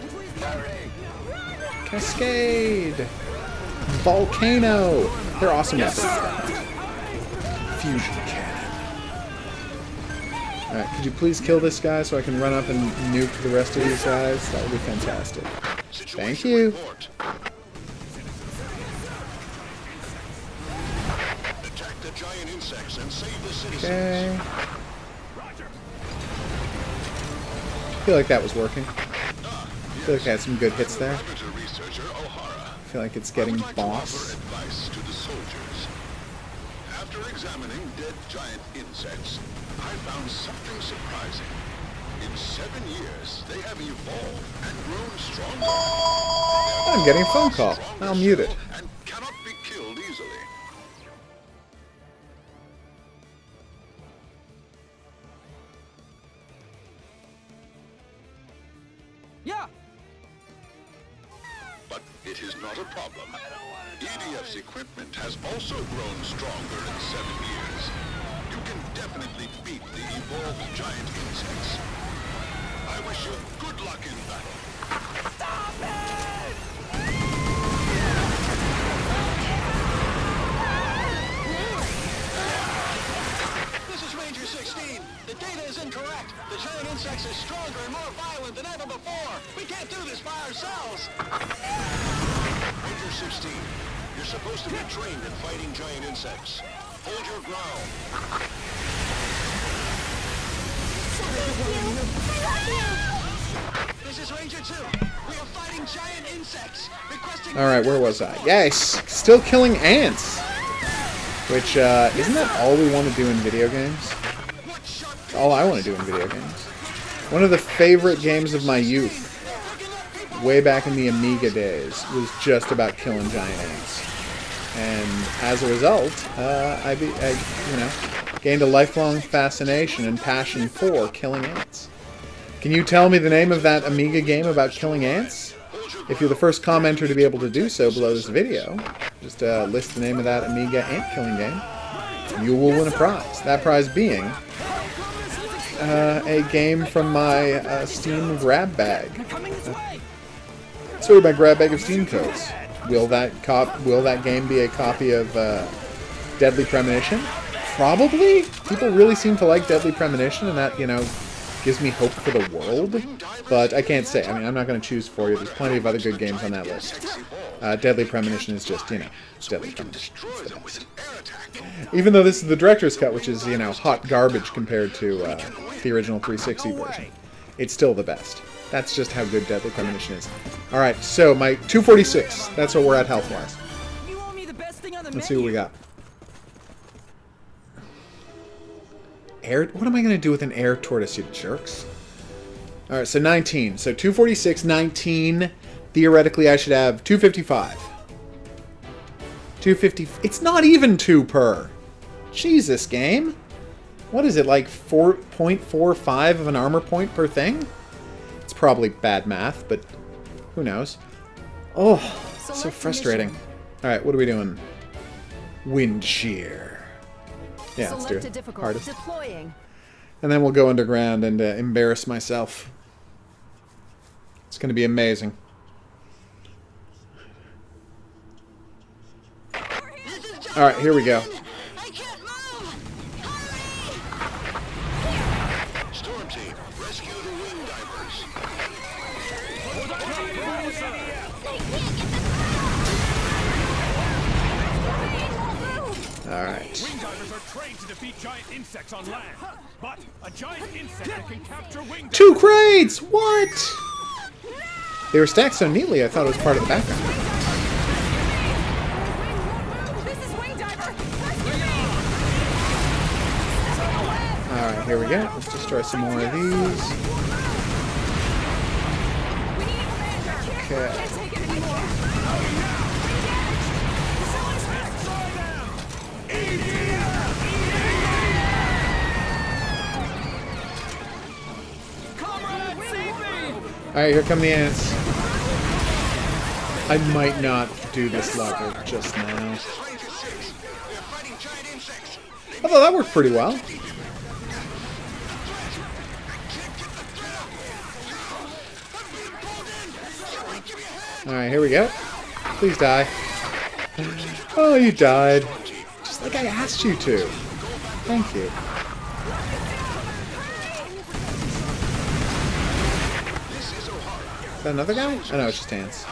Cascade! Volcano! They're awesome weapons. Fusion cannon. Alright, could you please kill this guy so I can run up and nuke the rest of these guys? That would be fantastic. Thank you. Attack the giant insects and save the citizens. Okay. I feel like that was working. I feel like I had some good hits there. I feel like it's getting boss. Advice to the soldiers. After examining dead giant insects, I found something surprising. In 7 years, they have evolved and grown stronger. I'm getting a phone call. I'll mute it. And cannot be killed easily. Yeah. But it is not a problem. EDF's equipment has also grown stronger in 7 years. You can definitely beat the evolved giant insects. I wish you good luck in battle. Stop it! This is Ranger 16. The data is incorrect. The giant insects are stronger and more violent than ever before. We can't do this by ourselves. Ranger 16, you're supposed to be trained in fighting giant insects. Hold your ground. This is Ranger 2. We are fighting giant insects. Requesting. Alright, where was I? Yes! Still killing ants! Which, isn't that all we want to do in video games? It's all I want to do in video games. One of the favorite games of my youth, way back in the Amiga days, was just about killing giant ants. And as a result, I gained a lifelong fascination and passion for killing ants. Can you tell me the name of that Amiga game about killing ants? If you're the first commenter to be able to do so below this video, just list the name of that Amiga ant-killing game. You will win a prize. That prize being a game from my Steam grab bag. Sorry, my grab bag of Steam codes. Will that game be a copy of Deadly Premonition? Probably. People really seem to like Deadly Premonition, and that, gives me hope for the world. But I can't say. I mean, I'm not going to choose for you. There's plenty of other good games on that list. Deadly Premonition is just, Deadly Premonition. It's the best. Even though this is the director's cut, which is, hot garbage compared to the original 360 version. It's still the best. That's just how good Deadly Premonition is. Alright, so my 246. That's what we're at health-wise. Let's see what we got. Air? What am I going to do with an air tortoise, you jerks? Alright, so 19. So 246, 19. Theoretically, I should have 255. 250. It's not even 2 per. Jesus, game. What is it, like 4.45 of an armor point per thing? It's probably bad math, but who knows? Oh, so frustrating. Alright, what are we doing? Wind shear. Yeah, let's do it. Hardest. Deploying. And then we'll go underground and embarrass myself. It's going to be amazing. Alright, here we go. I can't move. Hurry! Storm team, rescue the wing divers. Alright. Wing divers are trained to defeat giant insects on land, but a giant insect that can capture wing divers. 2 crates! What? They were stacked so neatly I thought it was part of the background. Alright, here we go. Let's destroy some more of these. Okay. Alright, here come the ants. I might not do this level just now. Although that worked pretty well. Alright, here we go. Please die. Oh, you died. Just like I asked you to. Thank you. Is that another guy? Oh no, it's just ants.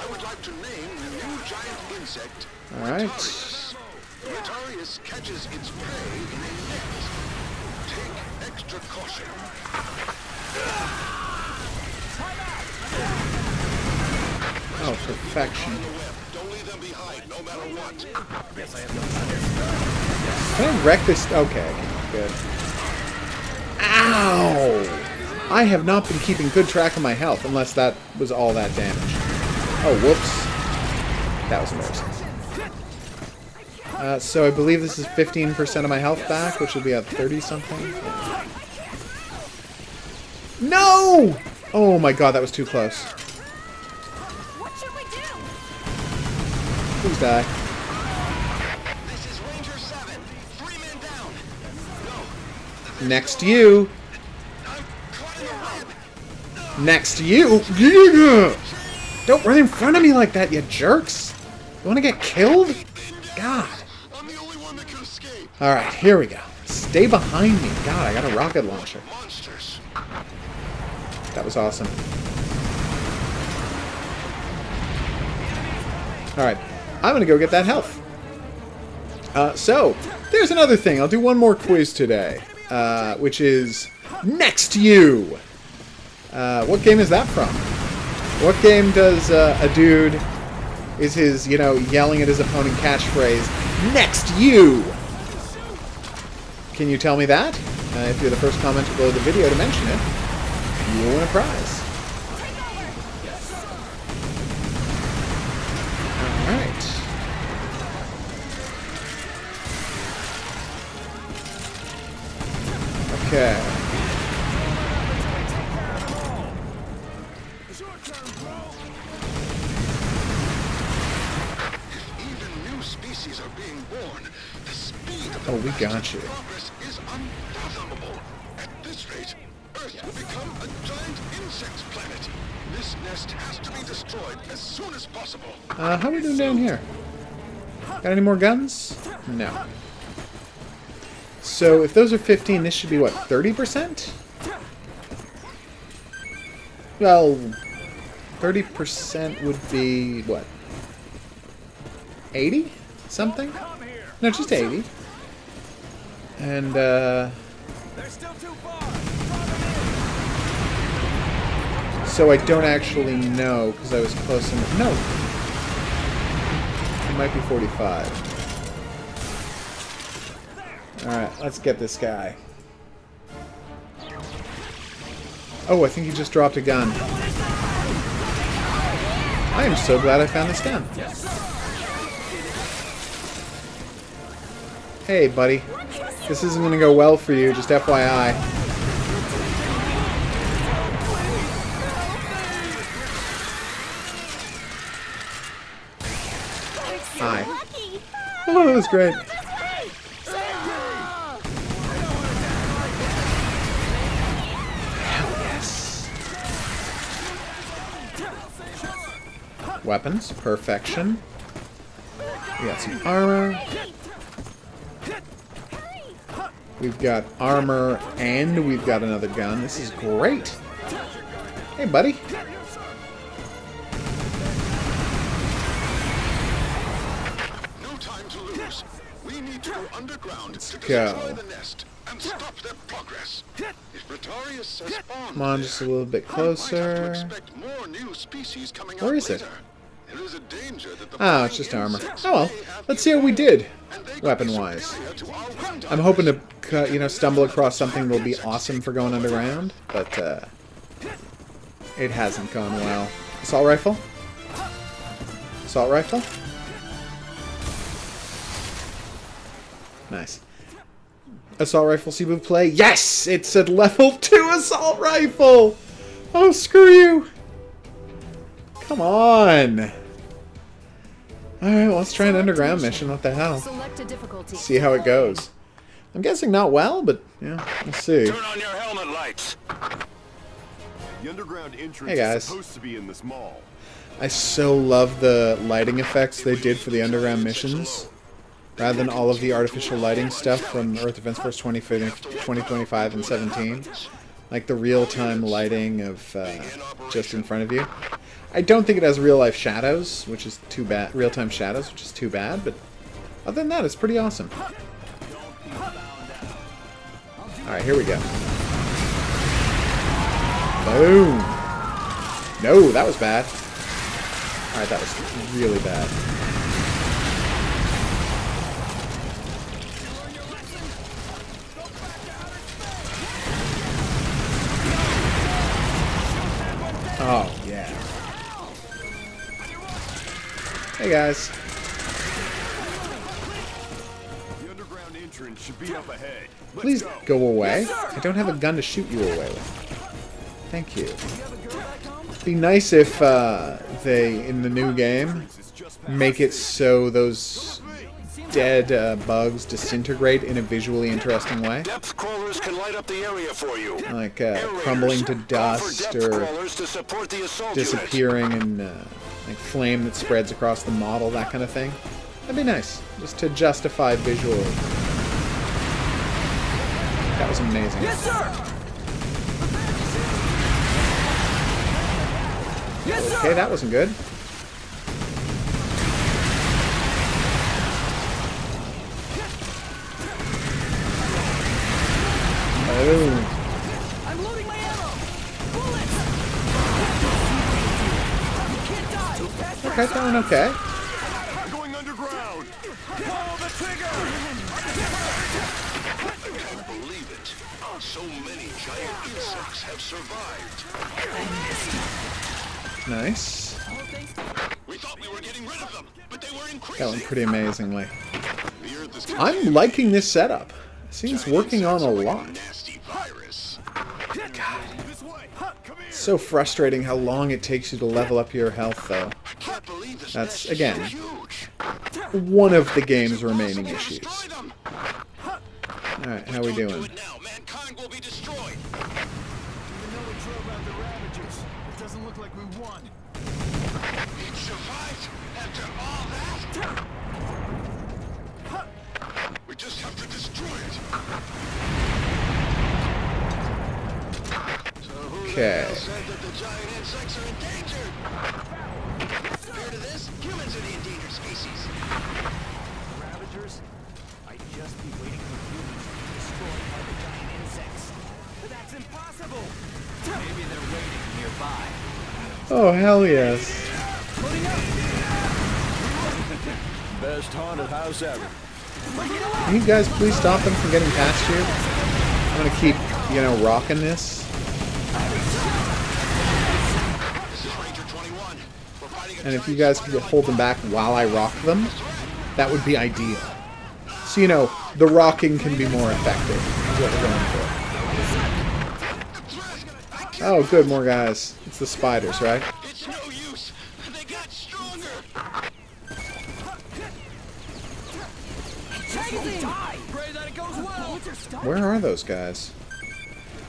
Alright. Ravager catches its prey in a net. Take extra caution. Oh, perfection. Don't leave them behind, no matter what. Can I wreck this? Okay, good. Ow! I have not been keeping good track of my health, unless that was all that damage. Oh, whoops. That was embarrassing. So I believe this is 15% of my health back, which will be at 30-something. No! Oh my god, that was too close. What should we do? Please die. This is Ranger 7. 3 men down. Go. Next to you. I'm caught in the web. Next to you. Don't run in front of me like that, you jerks. You want to get killed? God. I'm the only one that can escape. Alright, here we go. Stay behind me. God, I got a rocket launcher. Monsters. That was awesome. Alright, I'm going to go get that health. So, there's another thing. I'll do one more quiz today, which is Next to You. What game is that from? What game does a dude, is his, you know, yelling at his opponent catchphrase, Next to You? Can you tell me that? If you're the first commenter below the video to mention it, you will win a prize. Alright. Okay. Even new species are being born. The speed of Oh, we got you. progress is unfathomable. At this rate, Earth will become a giant insect planet. This nest has to be destroyed as soon as possible. How are we doing down here? Got any more guns? No. So if those are 15, this should be what, 30%? Well, 30% would be what? 80? Something? No, just 80. And They're still too far. so I don't actually know because I was close enough. No. It might be 45. Alright, let's get this guy. Oh, I think he just dropped a gun. I am so glad I found this gun. Hey, buddy. This isn't going to go well for you, just FYI. Hi. Oh, that was great. Hell yes. Weapons, perfection. We got some armor. We've got armor and we've got another gun. This is great. Hey, buddy. No time to lose. We need to go underground to go. destroy the nest and stop their progress. If Ravager has spawned Come on, just a little bit there, we might have to closer. expect more new species coming Where out is it? later. There is a danger that the Oh, it's just flying armor. insects Oh well, may have let's see how we did, and they could be weapon-wise. superior to our wind I'm hoping to you know, stumble across something that'll be awesome for going underground, but it hasn't gone well. Assault rifle? Assault rifle? Nice. Assault rifle, s'il vous plaît. Yes! It's a level 2 assault rifle! Oh, screw you! Come on! Alright, well, let's try an underground mission. What the hell? Select a difficulty. See how it goes. I'm guessing not well, but yeah, we'll see. Turn on your helmet lights. The underground entrance Hey, guys. is supposed to be in this mall. I so love the lighting effects they did for the underground missions. Rather than all of the artificial lighting stuff from Earth Defense Force 2025 and 17. Like the real-time lighting of just in front of you. I don't think it has real-life shadows, which is too bad. Real-time shadows, which is too bad, but other than that, it's pretty awesome. Alright, here we go. Boom! No, that was bad. Alright, that was really bad. Oh, yeah. Hey, guys. The underground entrance should be up ahead. Let's Please go. go away. I don't have a gun to shoot you away with. Thank you. It'd be nice if they, in the new game, make it so those dead bugs disintegrate in a visually interesting way. Depth crawlers can light up the area for you. Like crumbling to dust or To support the assault disappearing in like flame that spreads across the model, that kind of thing. That'd be nice, just to justify visually. That was amazing. Yes, sir. Yes, Okay, that wasn't good. Oh. I'm loading my ammo. Bullets. You can't die. Okay, that went okay. Going underground. Pull the trigger. I can't believe it. So many giant insects have survived. Nice. We thought we were getting rid of them, but they were increasing. That went pretty amazingly. The Earth is I'm liking this setup. It seems working on a lot. nasty virus. This way. Come here. So frustrating how long it takes you to level up your health, though. I can't believe this That's, nest is again, so huge. one of the game's remaining issues. Destroy them. Alright, how we Don't do doing? it now. Mankind will be destroyed. Even though we drove out the Ravagers, it doesn't look like we won. It survived after all that. We just have to destroy it. So who Okay. the hell said that the giant insects are endangered? Compared to this, humans are the endangered species. Ravagers? I'd just be waiting for humans to be destroyed by the giant insects. But that's impossible. Maybe they're waiting nearby. Oh, hell yes. Best haunted house ever. Can you guys please stop them from getting past you? I'm gonna keep, you know, rocking this. This is Ranger 21. We're fighting a And if you giant guys could spider hold them back while I rock them, that would be ideal. So, you know, the rocking can be more effective, is what we're going for. Oh, good, more guys. It's the spiders, right? It's no use. They got stronger. Pray that it goes well. Where are those guys?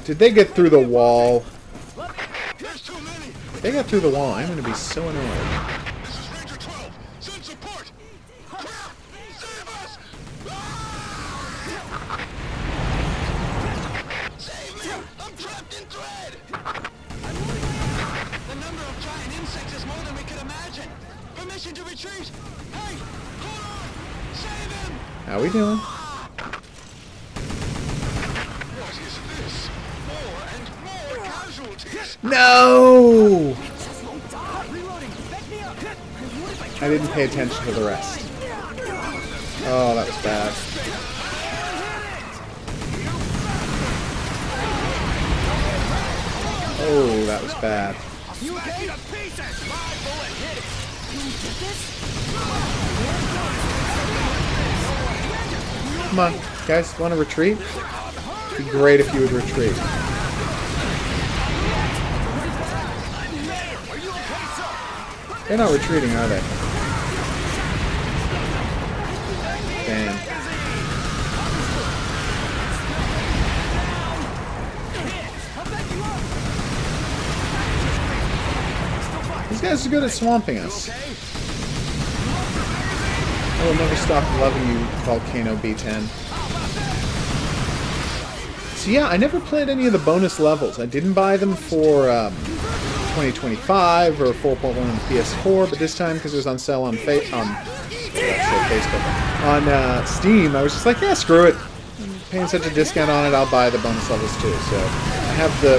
Did they get through the wall? There's too many. If they got through the wall, I'm going to be so annoyed. This is Ranger 12. Send support. Crap! Save us! Save me! I'm trapped in thread. The number of giant insects is more than we could imagine. Permission to retreat. Hey, hold on! Save him! How we doing? What is this? More and more casualties. No! I didn't pay attention to the rest. Oh, that was bad. Oh, that was bad. You okay? To pieces. My bullet hit it. Can we take this? Come on, guys, want to retreat? It'd be great if you would retreat. They're not retreating, are they? Damn. These guys are good at swamping us. I will never stop loving you, Volcano B10. So yeah, I never played any of the bonus levels. I didn't buy them for 2025 or 4.1 on the PS4, but this time, because it was on sale on Facebook, on Steam, I was just like, yeah, screw it. I'm paying such a discount on it, I'll buy the bonus levels too. So I have the,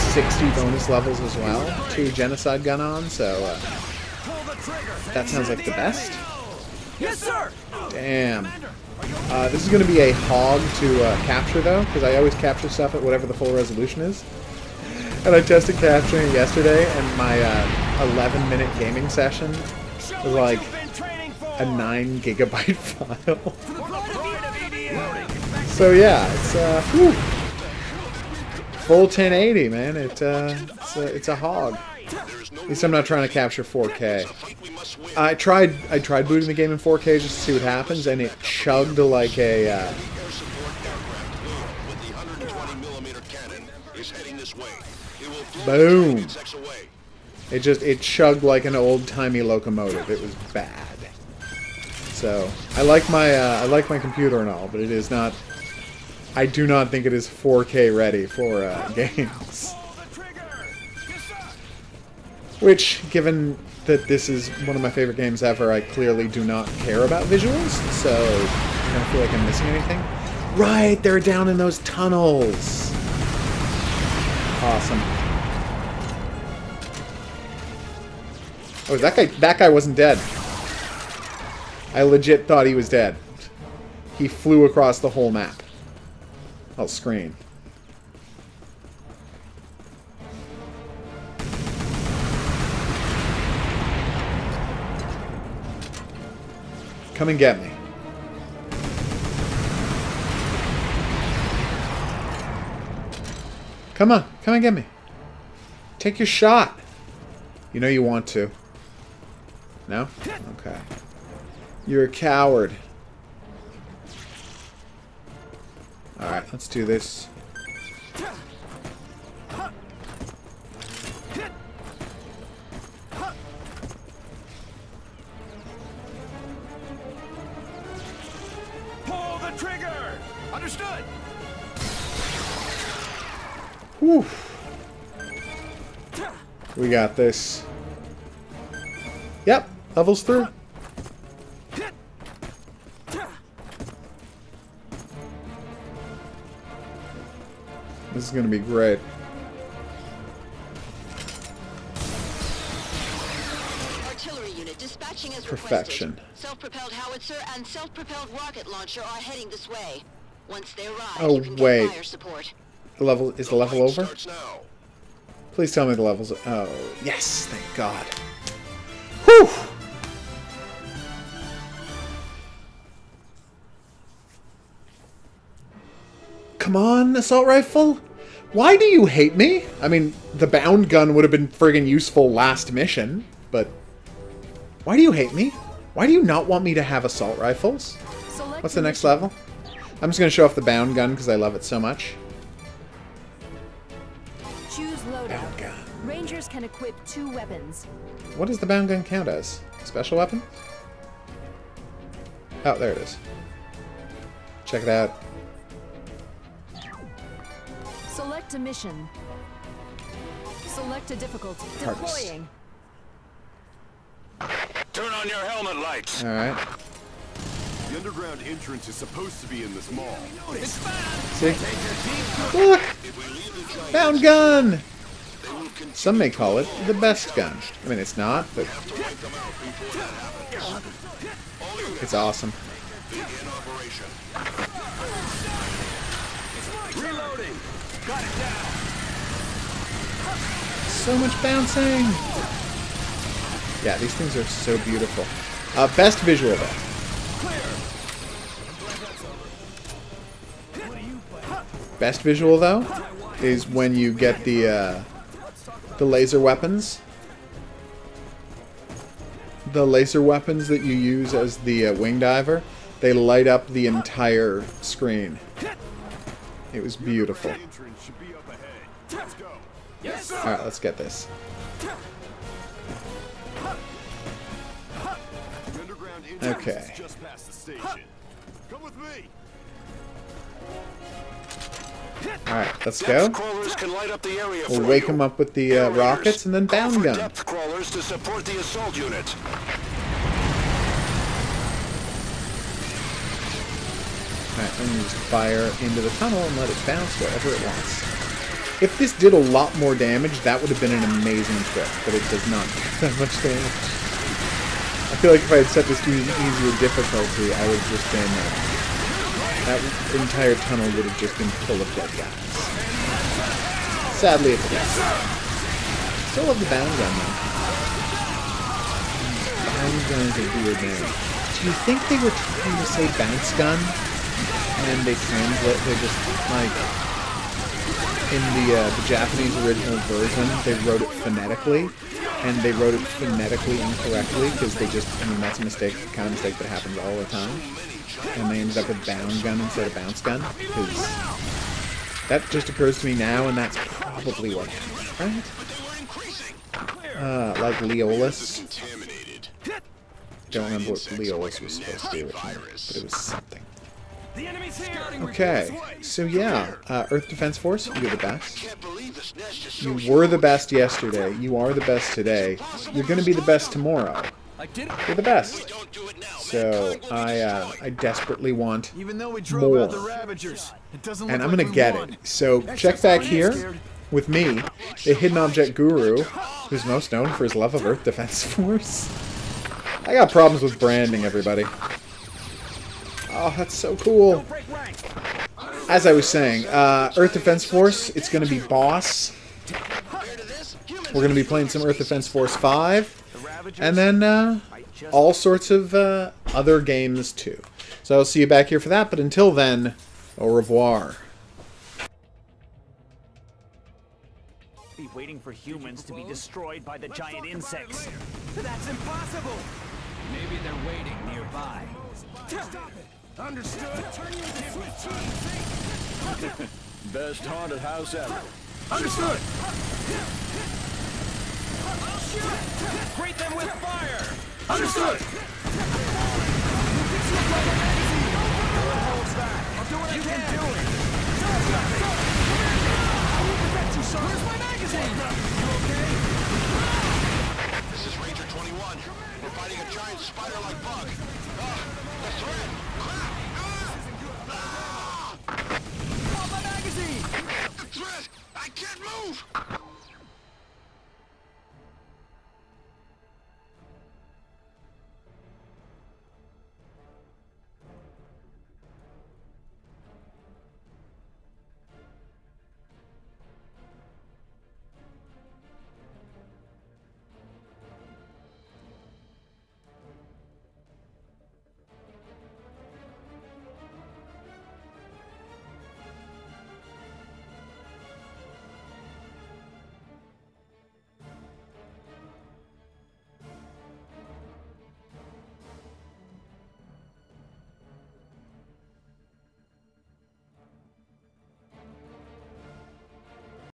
60 bonus levels as well to Genocide gun on, so that sounds like the best. Yes, sir. Damn. This is going to be a hog to capture, though, because I always capture stuff at whatever the full resolution is. And I tested capturing it yesterday, and my 11-minute gaming session was like a 9 gigabyte file. So yeah, it's whew. Full 1080, man. It's a hog. At least I'm not trying to capture 4K. I tried booting the game in 4K just to see what happens, and it chugged like a. Boom! It chugged like an old-timey locomotive. It was bad. So I like my computer and all, but it is not. I do not think it is 4K ready for games. Which, given that this is one of my favorite games ever, I clearly do not care about visuals, so I don't feel like I'm missing anything. Right, they're down in those tunnels. Awesome. Oh, that guy wasn't dead. I legit thought he was dead. He flew across the whole map. Oh, screen. Come and get me. Come on, come and get me. Take your shot. You know you want to. No? Okay. You're a coward. Alright, let's do this. Pull the trigger! Understood! Whew. We got this. Yep, levels through. This is going to be great. Artillery unit dispatching as Perfection. requested. Self-propelled howitzer and self-propelled rocket launcher are heading this way. Once they arrive, Oh, you can wait. get fire support. The level is the level over? Starts now. Please tell me the levels. Oh, yes, thank God. Whew. Come on, assault rifle. Why do you hate me? I mean, the bound gun would have been friggin' useful last mission, but why do you hate me? Why do you not want me to have assault rifles? What's the next level? I'm just gonna show off the bound gun because I love it so much. Choose loadout. Bound gun. Rangers can equip 2 weapons. What does the bound gun count as? Special weapon? Oh, there it is. Check it out. Select a mission. Select a difficulty. Hardest. Deploying. Turn on your helmet lights! Alright. The underground entrance is supposed to be in this mall. It's bad! See? Look! Bound gun! Some may call it the best gun. I mean, it's not, but it's awesome. Reloading! Got it down! So much bouncing! Yeah, these things are so beautiful. Best visual, though. Best visual, though, is when you get the laser weapons. The laser weapons that you use as the wing diver, they light up the entire screen. It was beautiful. Alright, let's get this. Okay. Alright, let's go. We'll wake him up with the rockets and then bound gun. Depth crawlers to support the assault unit. Alright, I'm going to just fire into the tunnel and let it bounce wherever it wants. If this did a lot more damage, that would have been an amazing trick, but it does not do that much damage. I feel like if I had set this to an easier difficulty, I would have just been... that entire tunnel would have just been full of dead guys. Sadly, it's dead. Still love the bound gun, though. Bound gun is a weird name. Do you think they were trying to say bounce gun? And they just, like... in the Japanese original version, they wrote it phonetically, and they wrote it phonetically incorrectly, because they just, I mean, that's a mistake, kind of mistake that happens all the time. And they ended up with bound gun instead of bounce gun, because that just occurs to me now, and that's probably what happened, right? Like Leolus. Don't remember what Leolus was supposed to do, but it was something. Okay, so yeah, Earth Defense Force, you're the best. You were the best yesterday, you are the best today, you're going to be the best tomorrow. You're the best. So, I desperately want more. And I'm going to get it. So, check back here with me, the Hidden Object Guru, who's most known for his love of Earth Defense Force. I got problems with branding, everybody. Oh, that's so cool. As I was saying, Earth Defense Force, it's going to be boss. We're going to be playing some Earth Defense Force 5. And then all sorts of other games, too. So I'll see you back here for that. But until then, au revoir. Be waiting for humans to be destroyed by the giant insects. That's impossible! Maybe they're waiting nearby. Stop it! Understood. Best haunted house ever. Understood. Greet them with fire! Understood.